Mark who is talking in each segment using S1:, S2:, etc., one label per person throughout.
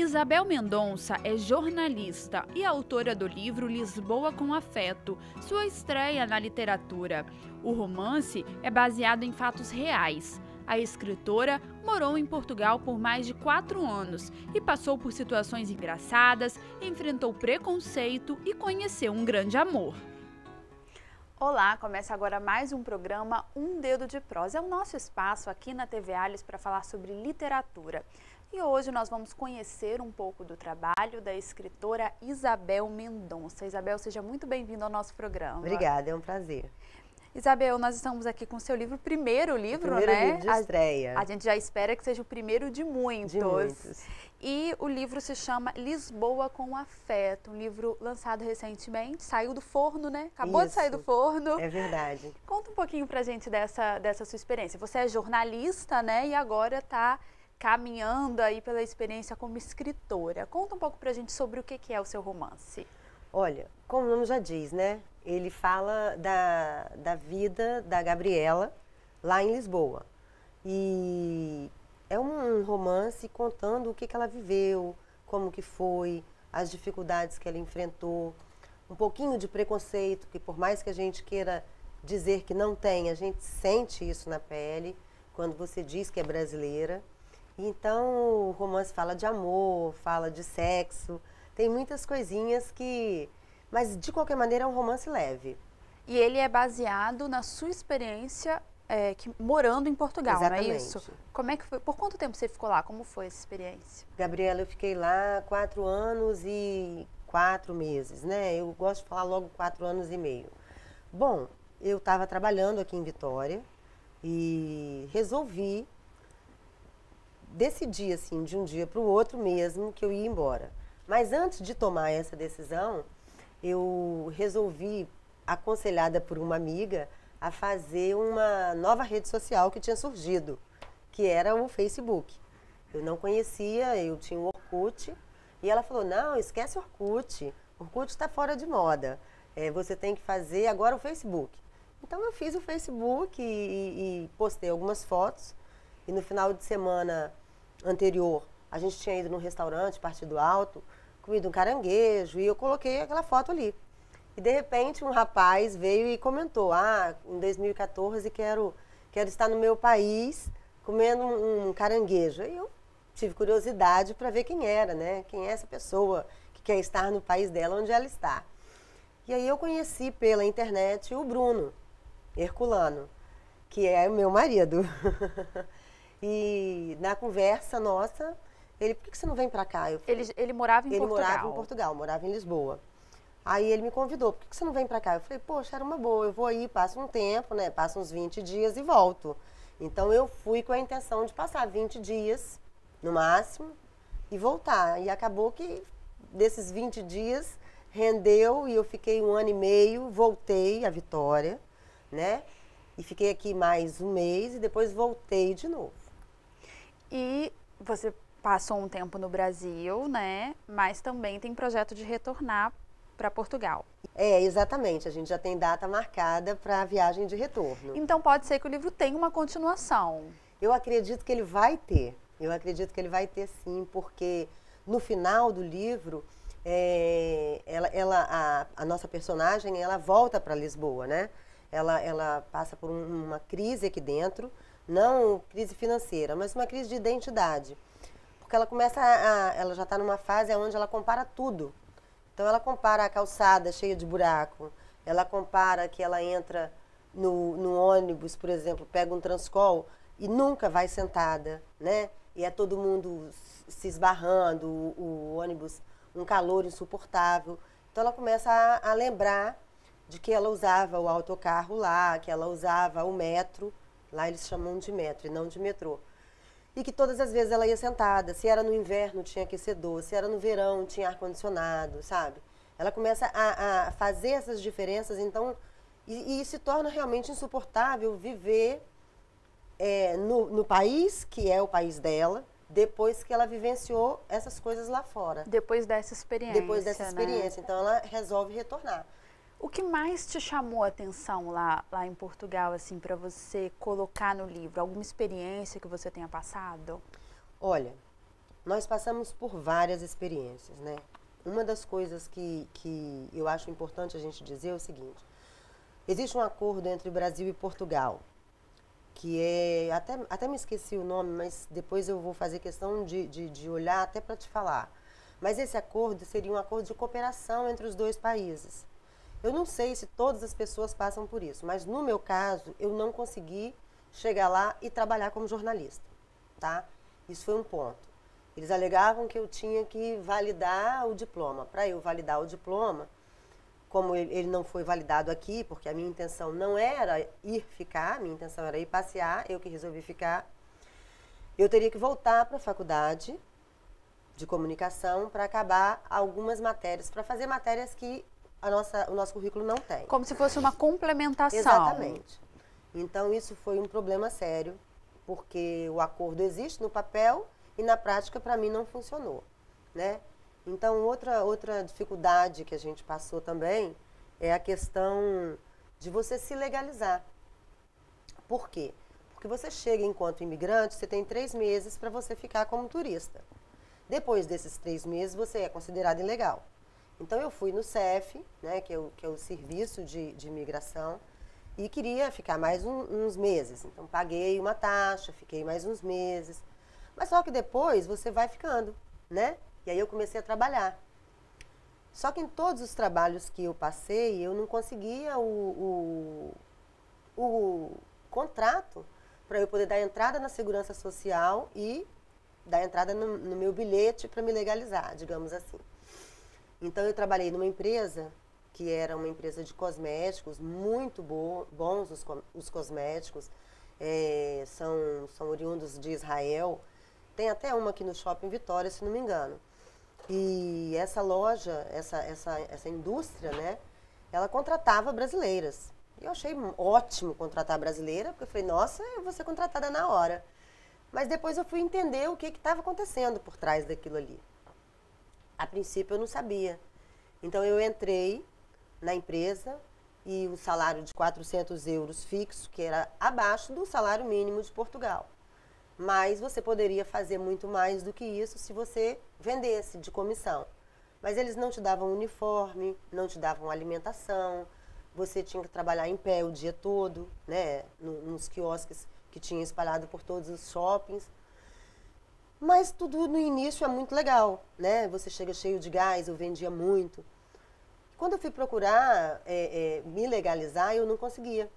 S1: Isabel Mendonça é jornalista e autora do livro Lisboa com Afeto, sua estreia na literatura. O romance é baseado em fatos reais. A escritora morou em Portugal por mais de 4 anos e passou por situações engraçadas, enfrentou preconceito e conheceu um grande amor.
S2: Olá, começa agora mais um programa Um Dedo de Prosa. É o nosso espaço aqui na TV Alice para falar sobre literatura. E hoje nós vamos conhecer um pouco do trabalho da escritora Isabel Mendonça. Isabel, seja muito bem-vinda ao nosso programa.
S3: Obrigada, é um prazer.
S2: Isabel, nós estamos aqui com o seu livro, primeiro livro,
S3: primeiro
S2: né?
S3: Livro de estreia.
S2: A gente já espera que seja o primeiro de muitos.
S3: De muitos.
S2: E o livro se chama Lisboa com Afeto, um livro lançado recentemente, saiu do forno, né? Acabou de sair do forno.
S3: É verdade.
S2: Conta um pouquinho pra gente dessa sua experiência. Você é jornalista, né? E agora está caminhando aí pela experiência como escritora. Conta um pouco pra gente sobre o que é o seu romance.
S3: Olha, como o nome já diz, né? Ele fala da vida da Gabriela lá em Lisboa. E é um romance contando o que ela viveu, como que foi, as dificuldades que ela enfrentou, um pouquinho de preconceito, que por mais que a gente queira dizer que não tem, a gente sente isso na pele quando você diz que é brasileira. Então o romance fala de amor, fala de sexo, tem muitas coisinhas que... Mas, de qualquer maneira, é um romance leve.
S2: E ele é baseado na sua experiência morando em Portugal,
S3: Exatamente.
S2: Não é isso? Como é que foi? Por quanto tempo você ficou lá? Como foi essa experiência?
S3: Gabriela, eu fiquei lá 4 anos e 4 meses, né? Eu gosto de falar logo 4 anos e meio. Bom, eu estava trabalhando aqui em Vitória e resolvi, decidi assim, de um dia para o outro mesmo, que eu ia embora. Mas antes de tomar essa decisão, eu resolvi, aconselhada por uma amiga, a fazer uma nova rede social que tinha surgido, que era o Facebook. Eu não conhecia, eu tinha o Orkut, e ela falou, não, esquece o Orkut, Orkut está fora de moda, você tem que fazer agora o Facebook. Então eu fiz o Facebook e postei algumas fotos, e no final de semana anterior, a gente tinha ido num restaurante, Partido Alto, comido um caranguejo, e eu coloquei aquela foto ali. E de repente um rapaz veio e comentou, em 2014 quero estar no meu país comendo um caranguejo. E eu tive curiosidade para ver quem era, né? Quem é essa pessoa que quer estar no país dela, onde ela está. E aí eu conheci pela internet o Bruno Herculano, que é o meu marido. E na conversa nossa, ele, por que você não vem para cá?
S2: Ele morava em Portugal?
S3: Ele morava em Portugal, morava em Lisboa. Aí ele me convidou, por que você não vem para cá? Eu falei, poxa, era uma boa, eu vou aí, passo um tempo, né? Passo uns 20 dias e volto. Então eu fui com a intenção de passar 20 dias, no máximo, e voltar. E acabou que desses 20 dias rendeu e eu fiquei 1 ano e meio, voltei à Vitória, né? E fiquei aqui mais um mês e depois voltei de novo.
S2: E você passou um tempo no Brasil, né? Mas também tem projeto de retornar para Portugal.
S3: Exatamente. A gente já tem data marcada para a viagem de retorno.
S2: Então pode ser que o livro tenha uma continuação.
S3: Eu acredito que ele vai ter. Eu acredito que ele vai ter sim, porque no final do livro, a nossa personagem, ela volta para Lisboa, né? Ela passa por uma crise aqui dentro, não crise financeira, mas uma crise de identidade. Porque ela ela já está numa fase onde ela compara tudo. Então ela compara a calçada cheia de buraco, ela compara que ela entra no ônibus, por exemplo, pega um Transcol e nunca vai sentada, né? E é todo mundo se esbarrando, o ônibus, um calor insuportável. Então ela começa a lembrar de que ela usava o autocarro lá, que ela usava o metro, lá eles chamam de metro e não de metrô. E que todas as vezes ela ia sentada, se era no inverno tinha aquecedor, se era no verão tinha ar-condicionado, sabe? Ela começa a fazer essas diferenças, então, e se torna realmente insuportável viver no país, que é o país dela, depois que ela vivenciou essas coisas lá fora.
S2: Depois dessa experiência,
S3: Depois dessa experiência,
S2: né?
S3: Então ela resolve retornar.
S2: O que mais te chamou a atenção lá em Portugal, assim, para você colocar no livro? Alguma experiência que você tenha passado?
S3: Olha, Nós passamos por várias experiências, né? Uma das coisas que eu acho importante a gente dizer é o seguinte: existe um acordo entre Brasil e Portugal, que é, até me esqueci o nome, mas depois eu vou fazer questão de olhar até para te falar. Mas esse acordo seria um acordo de cooperação entre os dois países. Eu não sei se todas as pessoas passam por isso, mas no meu caso, eu não consegui chegar lá e trabalhar como jornalista, tá? Isso foi um ponto. Eles alegavam que eu tinha que validar o diploma. Para eu validar o diploma, como ele não foi validado aqui, porque a minha intenção não era ir ficar, minha intenção era ir passear, eu que resolvi ficar, eu teria que voltar para a faculdade de comunicação para acabar algumas matérias, para fazer matérias que o nosso currículo não tem.
S2: Como se fosse uma complementação.
S3: Exatamente. Então, isso foi um problema sério, porque o acordo existe no papel e na prática, para mim, não funcionou, né? Então, outra dificuldade que a gente passou também é a questão de você se legalizar. Por quê? Porque você chega enquanto imigrante, você tem 3 meses para você ficar como turista. Depois desses 3 meses, você é considerado ilegal. Então, eu fui no CEF, né, que é o Serviço de Imigração, e queria ficar mais uns meses. Então, paguei uma taxa, fiquei mais uns meses. Mas só que depois você vai ficando, né? E aí eu comecei a trabalhar. Só que em todos os trabalhos que eu passei, eu não conseguia o contrato para eu poder dar entrada na Segurança Social e dar entrada no meu bilhete para me legalizar, digamos assim. Então, eu trabalhei numa empresa que era uma empresa de cosméticos, muito bons os cosméticos, são oriundos de Israel. Tem até uma aqui no Shopping Vitória, se não me engano. E essa loja, essa indústria, né, ela contratava brasileiras. E eu achei ótimo contratar brasileira, porque eu falei, nossa, eu vou ser contratada na hora. Mas depois eu fui entender o que estava acontecendo por trás daquilo ali. A princípio eu não sabia. Então eu entrei na empresa e o salário de 400 euros fixo, que era abaixo do salário mínimo de Portugal. Mas você poderia fazer muito mais do que isso se você vendesse de comissão. Mas eles não te davam uniforme, não te davam alimentação, você tinha que trabalhar em pé o dia todo, né, nos quiosques que tinha espalhado por todos os shoppings. Mas tudo no início é muito legal, né? Você chega cheio de gás, eu vendia muito. Quando eu fui procurar me legalizar, eu não conseguia.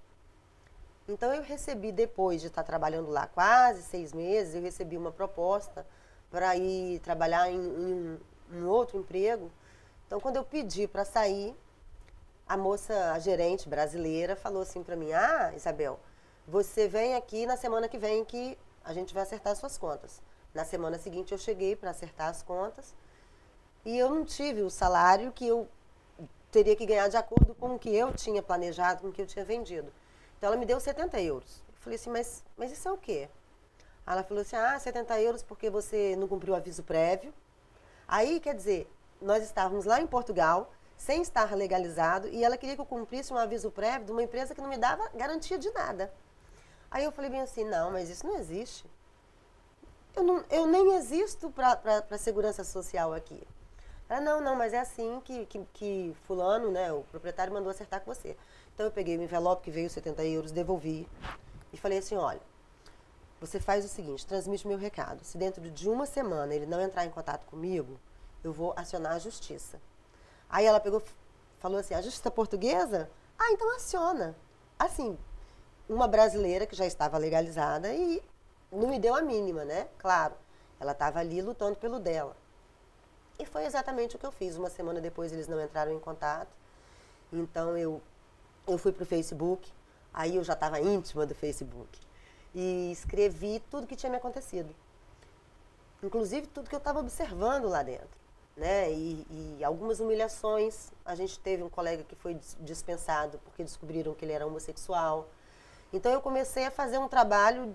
S3: Então, eu recebi, depois de estar trabalhando lá quase 6 meses, eu recebi uma proposta para ir trabalhar em um outro emprego. Então, quando eu pedi para sair, a gerente brasileira, falou assim para mim, Isabel, você vem aqui na semana que vem que a gente vai acertar as suas contas. Na semana seguinte, eu cheguei para acertar as contas e eu não tive o salário que eu teria que ganhar de acordo com o que eu tinha planejado, com o que eu tinha vendido. Então, ela me deu 70 euros. Eu falei assim, mas isso é o quê? Ela falou assim, 70 euros porque você não cumpriu o aviso prévio. Aí, quer dizer, nós estávamos lá em Portugal, sem estar legalizado, e ela queria que eu cumprisse um aviso prévio de uma empresa que não me dava garantia de nada. Aí eu falei bem assim, não, mas isso não existe. Eu nem existo para a segurança social aqui. Ela, não, mas é assim que fulano, né, o proprietário mandou acertar com você. Então eu peguei o envelope que veio 70 euros, devolvi e falei assim, olha, você faz o seguinte, transmite meu recado. Se dentro de uma semana ele não entrar em contato comigo, eu vou acionar a justiça. Aí ela falou assim, a justiça portuguesa? Então aciona. Assim, uma brasileira que já estava legalizada e não me deu a mínima, né? Claro, ela estava ali lutando pelo dela. E foi exatamente o que eu fiz. Uma semana depois eles não entraram em contato. Então eu fui para o Facebook, aí eu já estava íntima do Facebook. E escrevi tudo que tinha me acontecido. Inclusive tudo que eu estava observando lá dentro. Né? E algumas humilhações. A gente teve um colega que foi dispensado porque descobriram que ele era homossexual. Então eu comecei a fazer um trabalho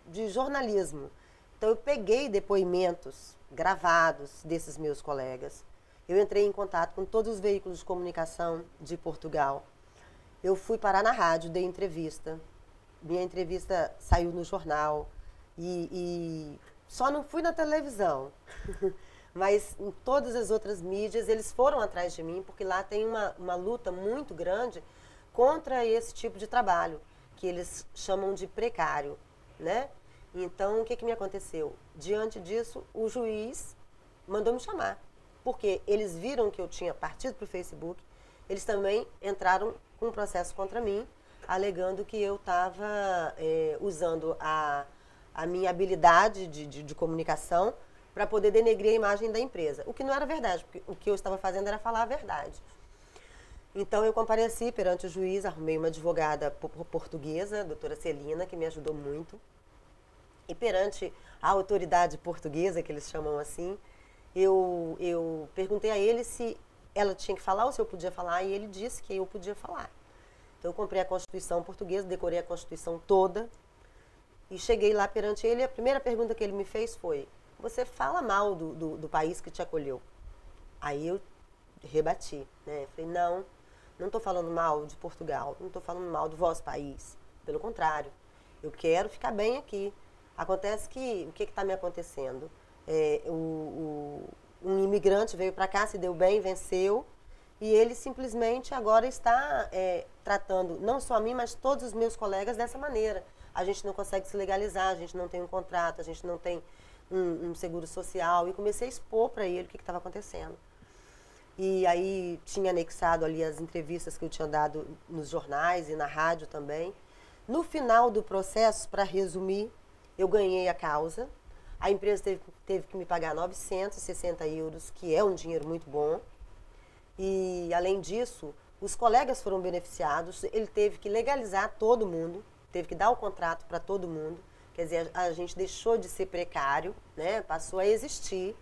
S3: de jornalismo. Então eu peguei depoimentos gravados desses meus colegas. Eu entrei em contato com todos os veículos de comunicação de Portugal. Eu fui parar na rádio, dei entrevista. Minha entrevista saiu no jornal. E só não fui na televisão, mas em todas as outras mídias eles foram atrás de mim, porque lá tem uma luta muito grande contra esse tipo de trabalho, que eles chamam de precário, né? Então, o que me aconteceu? Diante disso, o juiz mandou me chamar, porque eles viram que eu tinha partido para o Facebook, eles também entraram com um processo contra mim, alegando que eu estava usando a minha habilidade de comunicação para poder denegrir a imagem da empresa, o que não era verdade, porque o que eu estava fazendo era falar a verdade. Então, eu compareci perante o juiz, arrumei uma advogada portuguesa, a doutora Celina, que me ajudou muito. E perante a autoridade portuguesa, que eles chamam assim, eu perguntei a ele se ela tinha que falar ou se eu podia falar, e ele disse que eu podia falar. Então, eu comprei a Constituição portuguesa, decorei a Constituição toda, e cheguei lá perante ele, e a primeira pergunta que ele me fez foi: você fala mal do país que te acolheu? Aí eu rebati, né? Falei, não estou falando mal de Portugal, não estou falando mal do vosso país. Pelo contrário, eu quero ficar bem aqui. Acontece que, o que está me acontecendo? Um imigrante veio para cá, se deu bem, venceu, e ele simplesmente agora está tratando, não só a mim, mas todos os meus colegas dessa maneira. A gente não consegue se legalizar, a gente não tem um contrato, a gente não tem um seguro social, e comecei a expor para ele o que estava acontecendo. E aí tinha anexado ali as entrevistas que eu tinha dado nos jornais e na rádio também. No final do processo, para resumir, eu ganhei a causa. A empresa teve que me pagar 960 euros, que é um dinheiro muito bom. E, além disso, os colegas foram beneficiados. Ele teve que legalizar todo mundo, teve que dar o contrato para todo mundo. Quer dizer, a gente deixou de ser precário, né? Passou a existir.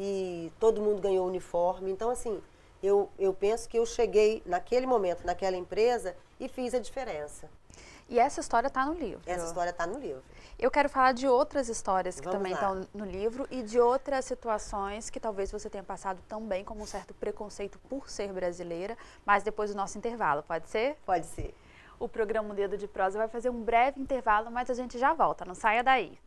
S3: E todo mundo ganhou uniforme. Então, assim, eu penso que eu cheguei naquele momento, naquela empresa, e fiz a diferença.
S2: E essa história está no livro?
S3: Essa história está no livro.
S2: Eu quero falar de outras histórias que
S3: Vamos
S2: também
S3: lá.
S2: estão no livro e de outras situações que talvez você tenha passado também, como um certo preconceito por ser brasileira, mas depois do nosso intervalo, pode ser?
S3: Pode ser.
S2: O programa Dedo de Prosa vai fazer um breve intervalo, mas a gente já volta, não saia daí.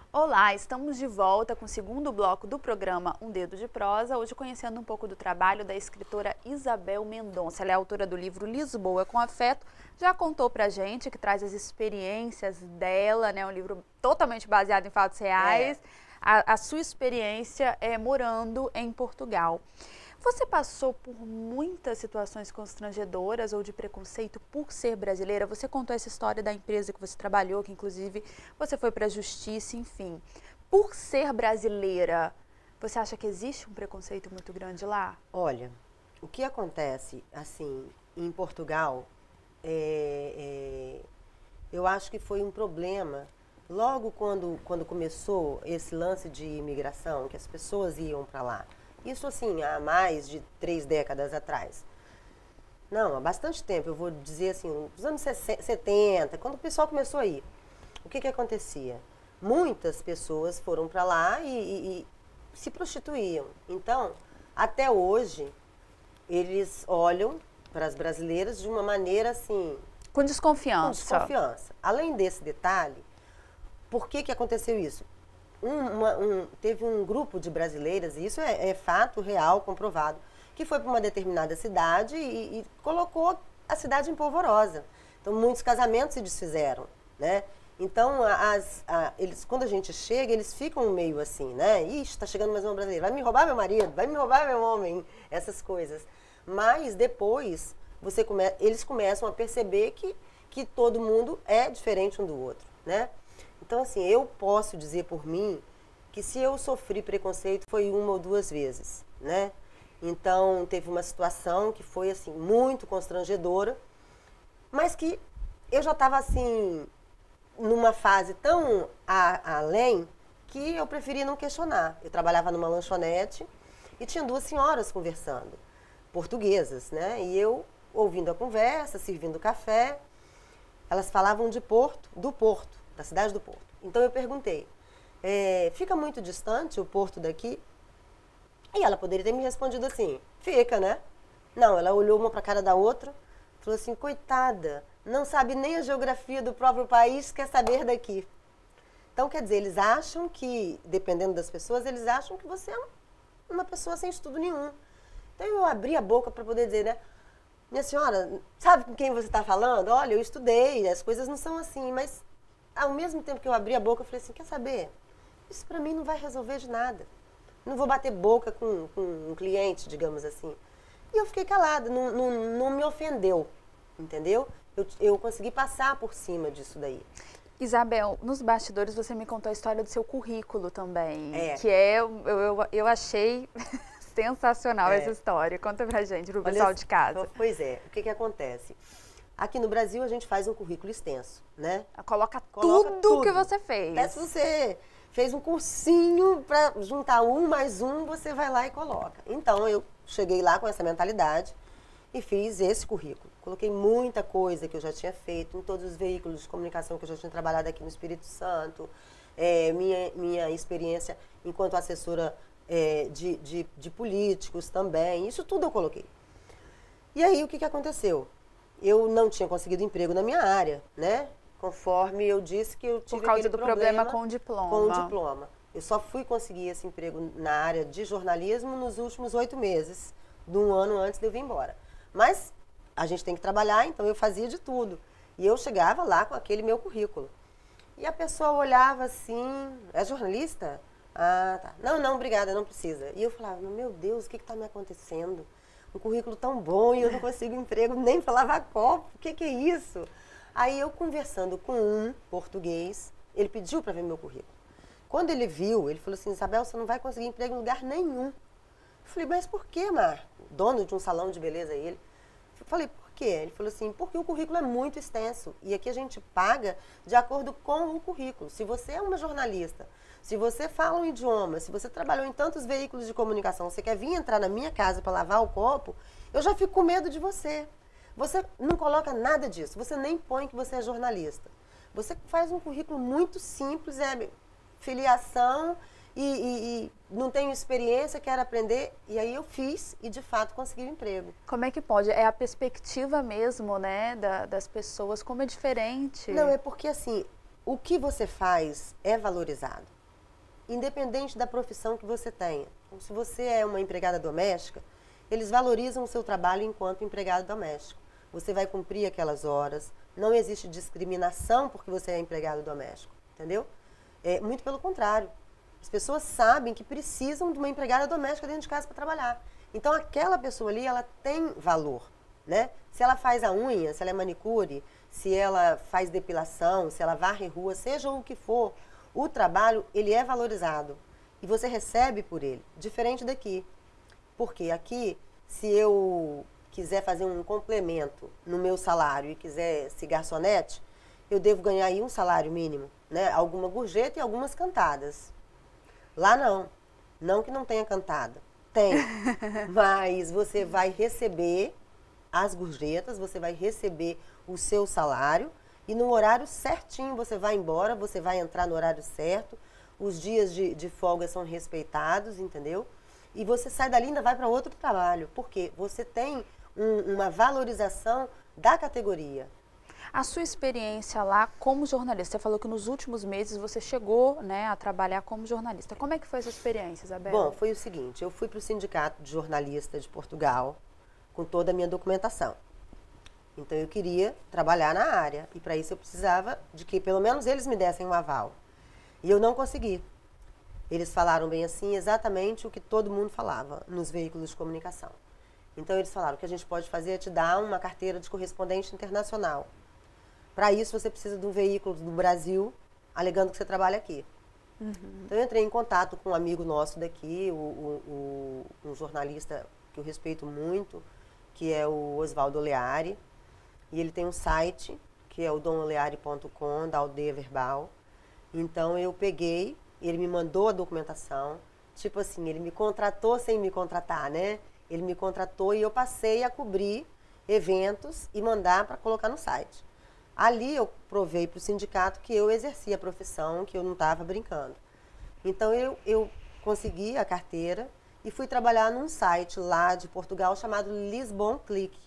S2: Olá, estamos de volta com o segundo bloco do programa Um Dedo de Prosa, hoje conhecendo um pouco do trabalho da escritora Isabel Mendonça. Ela é autora do livro Lisboa com Afeto, já contou pra gente que traz as experiências dela, né, um livro totalmente baseado em fatos reais, a sua experiência morando em Portugal. Você passou por muitas situações constrangedoras ou de preconceito por ser brasileira? Você contou essa história da empresa que você trabalhou, que inclusive você foi para a justiça, enfim. Por ser brasileira, você acha que existe um preconceito muito grande lá?
S3: Olha, o que acontece, assim, em Portugal, eu acho que foi um problema. Logo quando começou esse lance de imigração, que as pessoas iam para lá, isso, assim, há mais de 3 décadas atrás. Não, há bastante tempo, eu vou dizer assim, nos anos 70, quando o pessoal começou a ir. O que acontecia? Muitas pessoas foram para lá e se prostituíam. Então, até hoje, eles olham para as brasileiras de uma maneira, assim...
S2: Com desconfiança.
S3: Com desconfiança. Além desse detalhe, por que aconteceu isso? Teve um grupo de brasileiras, e isso é fato real, comprovado, que foi para uma determinada cidade e colocou a cidade em polvorosa. Então, muitos casamentos se desfizeram, né? Então, eles, quando a gente chega, eles ficam meio assim, né? Ixi, está chegando mais uma brasileira, vai me roubar meu marido, vai me roubar meu homem, essas coisas. Mas, depois, eles começam a perceber que todo mundo é diferente um do outro, né? Então, assim, eu posso dizer por mim que se eu sofri preconceito foi 1 ou 2 vezes, né? Então, teve uma situação que foi, assim, muito constrangedora, mas que eu já estava, assim, numa fase tão além que eu preferi não questionar. Eu trabalhava numa lanchonete e tinha 2 senhoras conversando, portuguesas, né? E eu, ouvindo a conversa, servindo café, elas falavam do Porto, da cidade do Porto. Então eu perguntei, fica muito distante o Porto daqui? E ela poderia ter me respondido assim, fica, né? Não, ela olhou uma para a cara da outra, falou assim, coitada, não sabe nem a geografia do próprio país, quer saber daqui. Então, quer dizer, eles acham que, dependendo das pessoas, eles acham que você é uma pessoa sem estudo nenhum. Então, eu abri a boca para poder dizer, né? Minha senhora, sabe com quem você está falando? Olha, eu estudei, as coisas não são assim, mas ao mesmo tempo que eu abri a boca, eu falei assim, quer saber? Isso para mim não vai resolver de nada. Não vou bater boca com um cliente, digamos assim. E eu fiquei calada, não me ofendeu, entendeu? Eu consegui passar por cima disso daí.
S2: Isabel, nos bastidores você me contou a história do seu currículo também, que eu achei sensacional essa história. Conta pra gente, pro pessoal de casa.
S3: Pois é, o que acontece? Aqui no Brasil a gente faz um currículo extenso, né?
S2: Coloca tudo que você fez.
S3: Até se você fez um cursinho para juntar 1 mais 1, você vai lá e coloca. Então eu cheguei lá com essa mentalidade e fiz esse currículo. Coloquei muita coisa que eu já tinha feito em todos os veículos de comunicação que eu já tinha trabalhado aqui no Espírito Santo, minha experiência enquanto assessora de políticos também, isso tudo eu coloquei. E aí o que aconteceu? Eu não tinha conseguido emprego na minha área, né? Conforme eu disse que eu tive
S2: por causa do problema com o diploma.
S3: Com o diploma. Eu só fui conseguir esse emprego na área de jornalismo nos últimos 8 meses, de um ano antes de eu vir embora. Mas a gente tem que trabalhar, então eu fazia de tudo. E eu chegava lá com aquele meu currículo. E a pessoa olhava assim, é jornalista? Ah, tá. Não, obrigada, não precisa. E eu falava, meu Deus, o que está me acontecendo? Um currículo tão bom e eu não consigo emprego nem para lavar copo, o que é isso? Aí eu conversando com um português, ele pediu para ver meu currículo. Quando ele viu, ele falou assim, Isabel, você não vai conseguir emprego em lugar nenhum. Eu falei, mas por que, Mar? Dono de um salão de beleza ele. Eu falei, por quê? Ele falou assim, porque o currículo é muito extenso e aqui a gente paga de acordo com o currículo. Se você é uma jornalista, se você fala um idioma, se você trabalhou em tantos veículos de comunicação, você quer vir entrar na minha casa para lavar o copo, eu já fico com medo de você. Você não coloca nada disso, você nem põe que você é jornalista. Você faz um currículo muito simples, filiação e não tenho experiência, quero aprender. E aí eu fiz e de fato consegui um emprego.
S2: Como é que pode? É a perspectiva mesmo, né, das pessoas, como é diferente.
S3: Não, é porque assim, o que você faz é valorizado. Independente da profissão que você tenha. Então, se você é uma empregada doméstica, eles valorizam o seu trabalho enquanto empregado doméstico. Você vai cumprir aquelas horas, não existe discriminação porque você é empregado doméstico, entendeu? Muito pelo contrário. As pessoas sabem que precisam de uma empregada doméstica dentro de casa para trabalhar. Então, aquela pessoa ali, ela tem valor, né? Se ela faz a unha, se ela é manicure, se ela faz depilação, se ela varre rua, seja o que for, o trabalho, ele é valorizado. E você recebe por ele, diferente daqui. Porque aqui, se eu quiser fazer um complemento no meu salário e quiser ser garçonete, eu devo ganhar aí um salário mínimo, né? Alguma gorjeta e algumas cantadas. Lá não. Não que não tenha cantada. Tem. Mas você vai receber as gorjetas, você vai receber o seu salário e no horário certinho você vai embora, você vai entrar no horário certo, os dias de folga são respeitados, entendeu? E você sai dali e ainda vai para outro trabalho, porque você tem uma valorização da categoria.
S2: A sua experiência lá como jornalista, você falou que nos últimos meses você chegou, né, a trabalhar como jornalista. Como é que foi essa experiência, Isabel?
S3: Bom, foi o seguinte, eu fui para o Sindicato de Jornalistas de Portugal com toda a minha documentação. Então eu queria trabalhar na área e para isso eu precisava de que pelo menos eles me dessem um aval. E eu não consegui. Eles falaram bem assim exatamente o que todo mundo falava nos veículos de comunicação. Então eles falaram, o que a gente pode fazer é te dar uma carteira de correspondente internacional. Para isso você precisa de um veículo do Brasil, alegando que você trabalha aqui. Uhum. Então eu entrei em contato com um amigo nosso daqui, um jornalista que eu respeito muito, que é o Oswaldo Oleari. E ele tem um site, que é o domoleari.com, da Aldeia Verbal. Então eu peguei, ele me mandou a documentação, tipo assim, ele me contratou sem me contratar, né? Ele me contratou e eu passei a cobrir eventos e mandar para colocar no site. Ali eu provei para o sindicato que eu exercia a profissão, que eu não estava brincando. Então eu consegui a carteira e fui trabalhar num site lá de Portugal chamado Lisbon Click.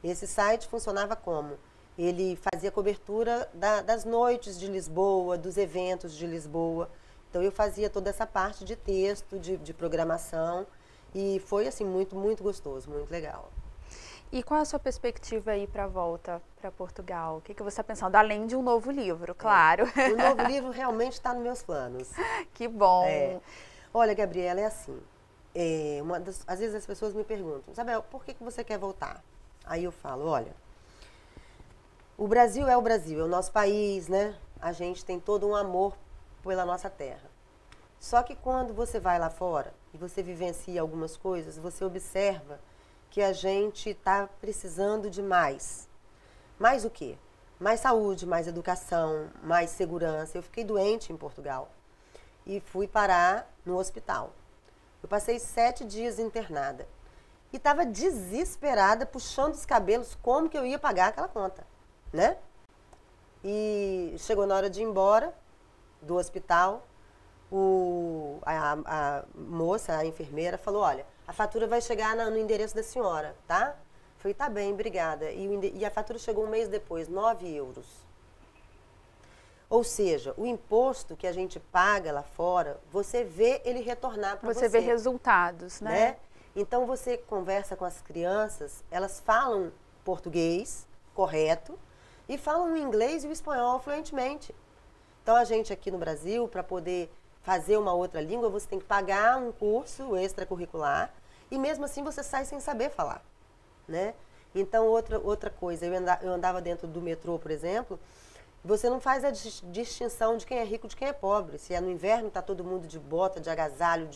S3: Esse site funcionava como? Ele fazia cobertura das noites de Lisboa, dos eventos de Lisboa. Então eu fazia toda essa parte de texto, de programação, e foi assim muito, muito gostoso, muito legal.
S2: E qual é a sua perspectiva aí para a volta para Portugal? O que você está pensando? Além de um novo livro, claro.
S3: O novo livro realmente está nos meus planos.
S2: Que bom.
S3: Olha, Gabriela, é assim. Às vezes as pessoas me perguntam, Isabel, por que você quer voltar? Aí eu falo, olha, o Brasil é o nosso país, né? A gente tem todo um amor pela nossa terra. Só que quando você vai lá fora e você vivencia algumas coisas, você observa que a gente está precisando de mais. Mais o quê? Mais saúde, mais educação, mais segurança. Eu fiquei doente em Portugal e fui parar no hospital. Eu passei 7 dias internada e estava desesperada, puxando os cabelos, como que eu ia pagar aquela conta, né? E chegou na hora de ir embora do hospital, a moça, a enfermeira, falou, olha, a fatura vai chegar no endereço da senhora, tá? Falei, tá bem, obrigada. E a fatura chegou um mês depois, 9 euros. Ou seja, o imposto que a gente paga lá fora, você vê ele retornar para você.
S2: Você vê resultados, né?
S3: Então você conversa com as crianças, elas falam português correto e falam o inglês e o espanhol fluentemente. Então a gente aqui no Brasil, para poder fazer uma outra língua, você tem que pagar um curso extracurricular e mesmo assim você sai sem saber falar, né? Então outra coisa, eu andava dentro do metrô, por exemplo, você não faz a distinção de quem é rico de quem é pobre. Se é no inverno, está todo mundo de bota, de agasalho,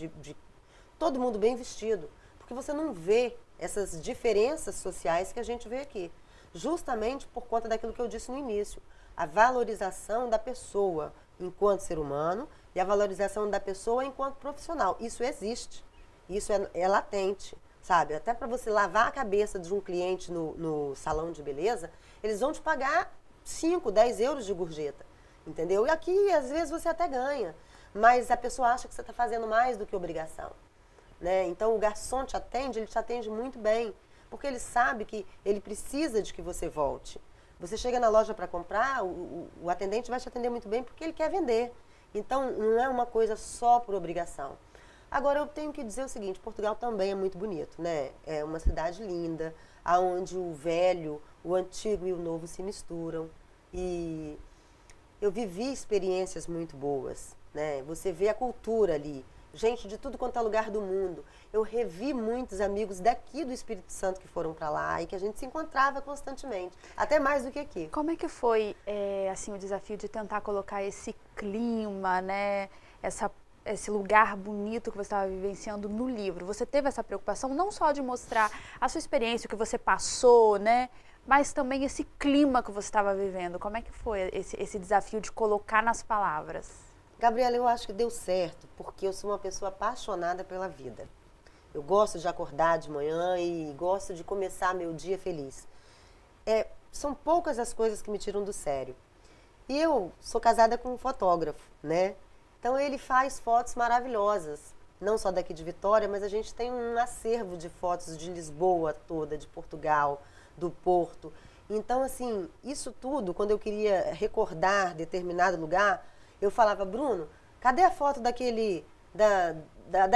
S3: todo mundo bem vestido. Porque você não vê essas diferenças sociais que a gente vê aqui. Justamente por conta daquilo que eu disse no início. A valorização da pessoa enquanto ser humano e a valorização da pessoa enquanto profissional. Isso existe. Isso é latente, sabe? Até para você lavar a cabeça de um cliente no salão de beleza, eles vão te pagar 5, 10 euros de gorjeta, entendeu? E aqui, às vezes, você até ganha, mas a pessoa acha que você está fazendo mais do que obrigação, né? Então, o garçom te atende, ele te atende muito bem, porque ele sabe que ele precisa de que você volte. Você chega na loja para comprar, o atendente vai te atender muito bem porque ele quer vender. Então, não é uma coisa só por obrigação. Agora, eu tenho que dizer o seguinte, Portugal também é muito bonito, né? É uma cidade linda, onde o velho, o antigo e o novo se misturam. E eu vivi experiências muito boas, né? Você vê a cultura ali, gente de tudo quanto é lugar do mundo. Eu revi muitos amigos daqui do Espírito Santo que foram para lá e que a gente se encontrava constantemente, até mais do que aqui.
S2: Como é que foi assim, o desafio de tentar colocar esse clima, né? Esse lugar bonito que você estava vivenciando no livro? Você teve essa preocupação não só de mostrar a sua experiência, o que você passou, né? Mas também esse clima que você estava vivendo. Como é que foi esse desafio de colocar nas palavras?
S3: Gabriela, eu acho que deu certo, porque eu sou uma pessoa apaixonada pela vida. Eu gosto de acordar de manhã e gosto de começar meu dia feliz. São poucas as coisas que me tiram do sério. E eu sou casada com um fotógrafo, né? Então ele faz fotos maravilhosas, não só daqui de Vitória, mas a gente tem um acervo de fotos de Lisboa toda, de Portugal, do Porto. Então, assim, isso tudo, quando eu queria recordar determinado lugar, eu falava, Bruno, cadê a foto da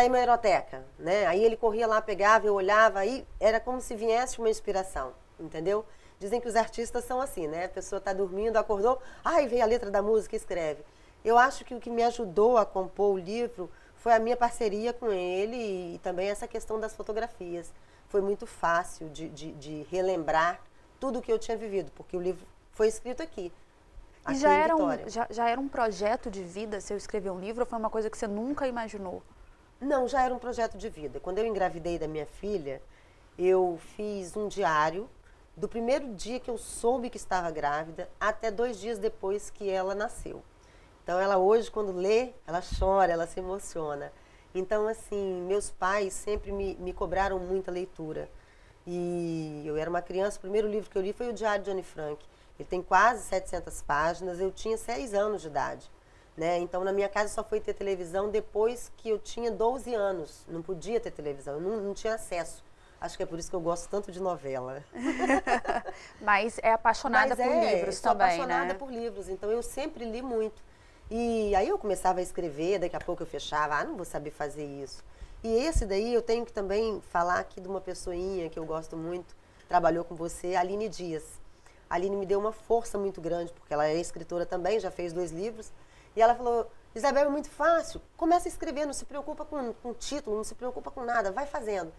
S3: hemeroteca? Né? Aí ele corria lá, pegava, eu olhava, aí era como se viesse uma inspiração, entendeu? Dizem que os artistas são assim, né? A pessoa está dormindo, acordou, veio a letra da música e escreve. Eu acho que o que me ajudou a compor o livro foi a minha parceria com ele e também essa questão das fotografias. Foi muito fácil de relembrar tudo o que eu tinha vivido, porque o livro foi escrito aqui.
S2: E já era um projeto de vida, se eu escrever um livro, ou foi uma coisa que você nunca imaginou?
S3: Não, já era um projeto de vida. Quando eu engravidei da minha filha, eu fiz um diário do primeiro dia que eu soube que estava grávida até 2 dias depois que ela nasceu. Então, ela hoje, quando lê, ela chora, ela se emociona. Então, assim, meus pais sempre me cobraram muita leitura. E eu era uma criança, o primeiro livro que eu li foi o Diário de Anne Frank. Ele tem quase 700 páginas, eu tinha 6 anos de idade. né? Então, na minha casa só foi ter televisão depois que eu tinha 12 anos. Não podia ter televisão, eu não tinha acesso. Acho que é por isso que eu gosto tanto de novela.
S2: Mas é apaixonada por livros também, né?
S3: Sou apaixonada por livros, então eu sempre li muito. E aí eu começava a escrever, daqui a pouco eu fechava, não vou saber fazer isso. E esse daí eu tenho que também falar aqui de uma pessoinha que eu gosto muito, trabalhou com você, a Aline Dias. A Aline me deu uma força muito grande, porque ela é escritora também, já fez 2 livros. E ela falou, Isabel, é muito fácil, começa a escrever, não se preocupa com título, não se preocupa com nada, vai fazendo.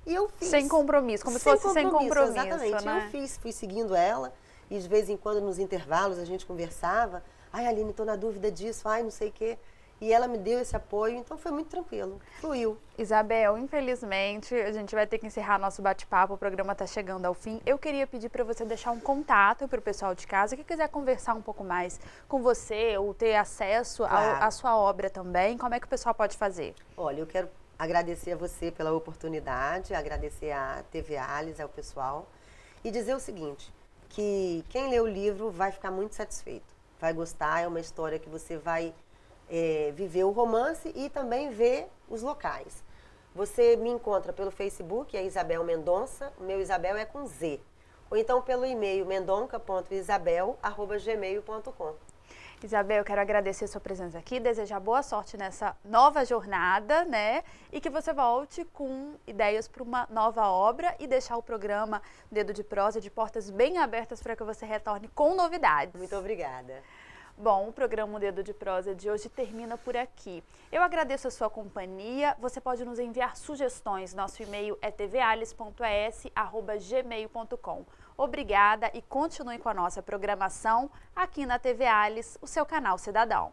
S3: E eu fiz.
S2: Sem compromisso, como se fosse sem compromisso.
S3: Exatamente,
S2: né?
S3: Eu fui seguindo ela, e de vez em quando nos intervalos a gente conversava. Ai, Aline, estou na dúvida disso, ai, não sei o quê. E ela me deu esse apoio, então foi muito tranquilo, fluiu.
S2: Isabel, infelizmente, a gente vai ter que encerrar nosso bate-papo, o programa está chegando ao fim. Eu queria pedir para você deixar um contato para o pessoal de casa que quiser conversar um pouco mais com você ou ter acesso à sua obra também. Como é que o pessoal pode fazer?
S3: Olha, eu quero agradecer a você pela oportunidade, agradecer à TV Alice, ao pessoal, e dizer o seguinte, que quem lê o livro vai ficar muito satisfeito, vai gostar, é uma história que você vai viver o romance e também ver os locais. Você me encontra pelo Facebook, é Isabel Mendonça, o meu Isabel é com Z, ou então pelo e-mail mendonca.isabel@gmail.com.
S2: Isabel, eu quero agradecer a sua presença aqui, desejar boa sorte nessa nova jornada, né? E que você volte com ideias para uma nova obra e deixar o programa Dedo de Prosa de portas bem abertas para que você retorne com novidades.
S3: Muito obrigada.
S2: Bom, o programa Dedo de Prosa de hoje termina por aqui. Eu agradeço a sua companhia. Você pode nos enviar sugestões. Nosso e-mail é tvalice.es@gmail.com. Obrigada e continue com a nossa programação aqui na TV Alice, o seu canal cidadão.